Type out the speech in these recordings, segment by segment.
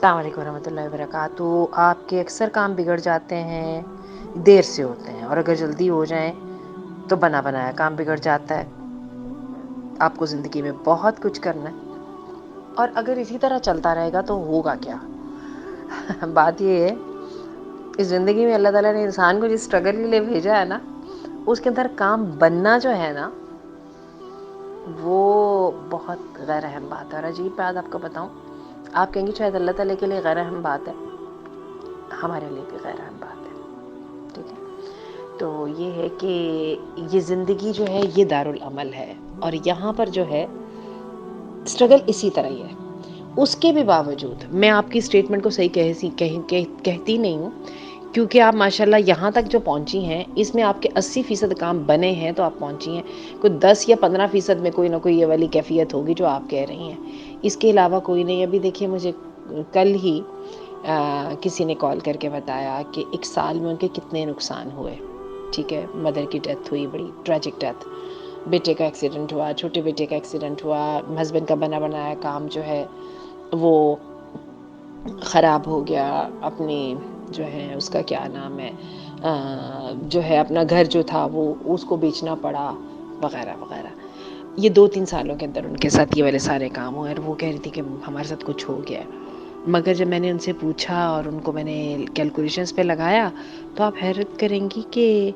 السلام علیکم ورحمۃ اللہ وبرکاتہ. آپ کے اکثر کام بگڑ جاتے ہیں، دیر سے ہوتے ہیں، اور اگر جلدی ہو جائیں تو بنا بنایا کام بگڑ جاتا ہے. آپ کو زندگی میں بہت کچھ کرنا ہے، اور اگر اسی طرح چلتا رہے گا تو ہوگا کیا؟ بات یہ ہے، اس زندگی میں اللہ تعالیٰ نے انسان کو جس اسٹرگل کے لیے بھیجا ہے نا، اس کے اندر کام بننا جو ہے نا، وہ بہت غیر اہم بات ہے. اور عجیب بات آپ کو بتاؤں، آپ کہیں گے شاید اللہ تعالیٰ کے لیے غیر اہم بات ہے، ہمارے لیے بھی غیر اہم بات ہے. ٹھیک ہے، تو یہ ہے کہ یہ زندگی جو ہے یہ دارالعمل ہے، اور یہاں پر جو ہے اسٹرگل اسی طرح ہی ہے. اس کے بھی باوجود میں آپ کی اسٹیٹمنٹ کو صحیح کہتی نہیں ہوں، کیونکہ آپ ماشاءاللہ یہاں تک جو پہنچی ہیں، اس میں آپ کے 80% کام بنے ہیں تو آپ پہنچی ہیں. کوئی 10 یا 15% میں کوئی نہ کوئی یہ والی کیفیت ہوگی جو آپ کہہ رہی ہیں. اس کے علاوہ کوئی نہیں. ابھی دیکھیے، مجھے کل ہی کسی نے کال کر کے بتایا کہ ایک سال میں ان کے کتنے نقصان ہوئے. ٹھیک ہے، مدر کی ڈیتھ ہوئی، بڑی ٹریجک ڈیتھ. بیٹے کا ایکسیڈنٹ ہوا، چھوٹے بیٹے کا ایکسیڈنٹ ہوا. ہسبینڈ کا بنا بنایا کام جو ہے وہ خراب ہو گیا. اپنی جو ہے اس کا کیا نام ہے، جو ہے اپنا گھر جو تھا وہ اس کو بیچنا پڑا، وغیرہ وغیرہ. یہ 2-3 سالوں کے اندر ان کے ساتھ یہ والے سارے کام ہوئے. اور وہ کہہ رہی تھی کہ ہمارے ساتھ کچھ ہو گیا. مگر جب میں نے ان سے پوچھا اور ان کو میں نے کیلکولیشنز پہ لگایا، تو آپ حیرت کریں گی کہ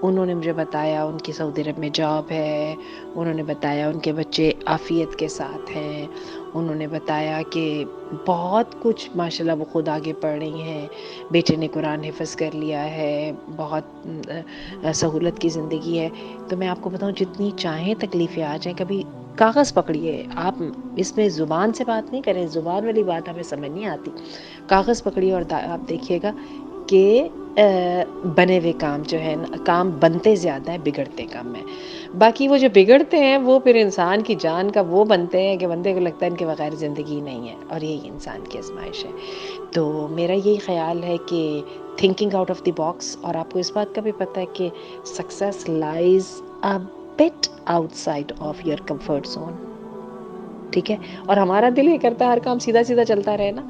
انہوں نے مجھے بتایا ان کی سعودی عرب میں جاب ہے. انہوں نے بتایا ان کے بچے عافیت کے ساتھ ہیں. انہوں نے بتایا کہ بہت کچھ ماشاءاللہ وہ خود آگے پڑھ رہی ہیں. بیٹے نے قرآن حفظ کر لیا ہے. بہت سہولت کی زندگی ہے. تو میں آپ کو بتاؤں، جتنی چاہیں تکلیفیں آ جائیں، کبھی کاغذ پکڑیے. آپ اس میں زبان سے بات نہیں کریں، زبان والی بات ہمیں سمجھ نہیں آتی. کاغذ پکڑیے اور آپ دیکھیے گا کہ بنے ہوئے کام جو ہے نا، کام بنتے زیادہ ہیں، بگڑتے کم ہیں. باقی وہ جو بگڑتے ہیں وہ پھر انسان کی جان کا وہ بنتے ہیں کہ بندے کو لگتا ہے ان کے بغیر زندگی نہیں ہے. اور یہی انسان کی آزمائش ہے. تو میرا یہی خیال ہے کہ thinking out of the box. اور آپ کو اس بات کا بھی پتہ ہے کہ success لائز a bit outside of your comfort zone. ٹھیک ہے، اور ہمارا دل یہ کرتا ہے ہر کام سیدھا سیدھا چلتا رہے نا.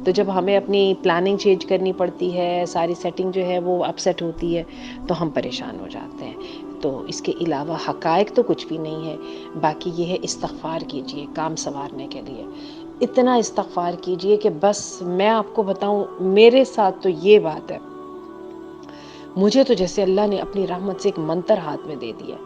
تو جب ہمیں اپنی پلاننگ چینج کرنی پڑتی ہے، ساری سیٹنگ جو ہے وہ اپ سیٹ ہوتی ہے، تو ہم پریشان ہو جاتے ہیں. تو اس کے علاوہ حقائق تو کچھ بھی نہیں ہے. باقی یہ ہے، استغفار کیجئے کام سنوارنے کے لیے. اتنا استغفار کیجئے کہ بس میں آپ کو بتاؤں، میرے ساتھ تو یہ بات ہے، مجھے تو جیسے اللہ نے اپنی رحمت سے ایک منتر ہاتھ میں دے دیا.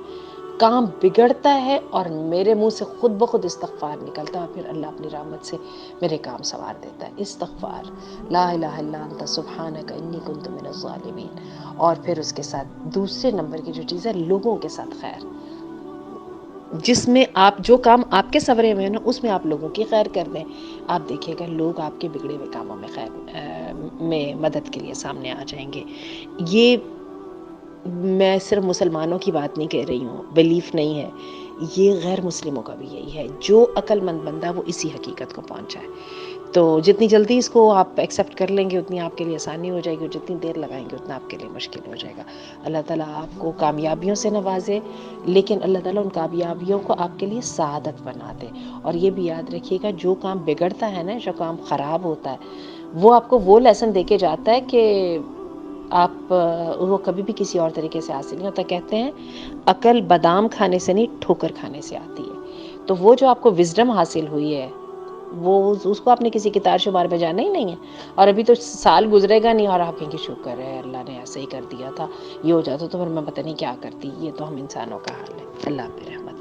کام بگڑتا ہے اور میرے منہ سے خود بخود استغفار نکلتا ہے، پھر اللہ اپنی رحمت سے میرے کام سنوار دیتا ہے. استغفار، لا الہ الا انت سبحانک انی کنت من الظالمین. اور پھر اس کے ساتھ دوسرے نمبر کی جو چیز ہے، لوگوں کے ساتھ خیر. جس میں آپ جو کام آپ کے سنورے ہوئے ہیں نا، اس میں آپ لوگوں کی خیر کر دیں. آپ دیکھیے گا لوگ آپ کے بگڑے ہوئے کاموں میں میں مدد کے لیے سامنے آ جائیں گے. یہ میں صرف مسلمانوں کی بات نہیں کہہ رہی ہوں، بیلیف نہیں ہے، یہ غیر مسلموں کا بھی یہی ہے. جو عقل مند بندہ وہ اسی حقیقت کو پہنچا ہے. تو جتنی جلدی اس کو آپ ایکسیپٹ کر لیں گے، اتنی آپ کے لیے آسانی ہو جائے گی، اور جتنی دیر لگائیں گے اتنا آپ کے لیے مشکل ہو جائے گا. اللہ تعالیٰ آپ کو کامیابیوں سے نوازے، لیکن اللہ تعالیٰ ان کامیابیوں کو آپ کے لیے سعادت بنا دے. اور یہ بھی یاد رکھیے گا، جو کام بگڑتا ہے نا، جو کام خراب ہوتا ہے، وہ آپ کو وہ لیسن دے کے جاتا ہے کہ آپ وہ کبھی بھی کسی اور طریقے سے حاصل نہیں ہوتا. کہتے ہیں عقل بادام کھانے سے نہیں، ٹھوکر کھانے سے آتی ہے. تو وہ جو آپ کو وزڈم حاصل ہوئی ہے، وہ اس کو آپ نے کسی کتار شمار میں جانا ہی نہیں ہے. اور ابھی تو سال گزرے گا نہیں اور آپ کہیں گے شکر ہے اللہ نے ایسے ہی کر دیا تھا، یہ ہو جاتا تو پھر میں پتہ نہیں کیا کرتی. یہ تو ہم انسانوں کا حال ہے. اللہ پہ رحمت.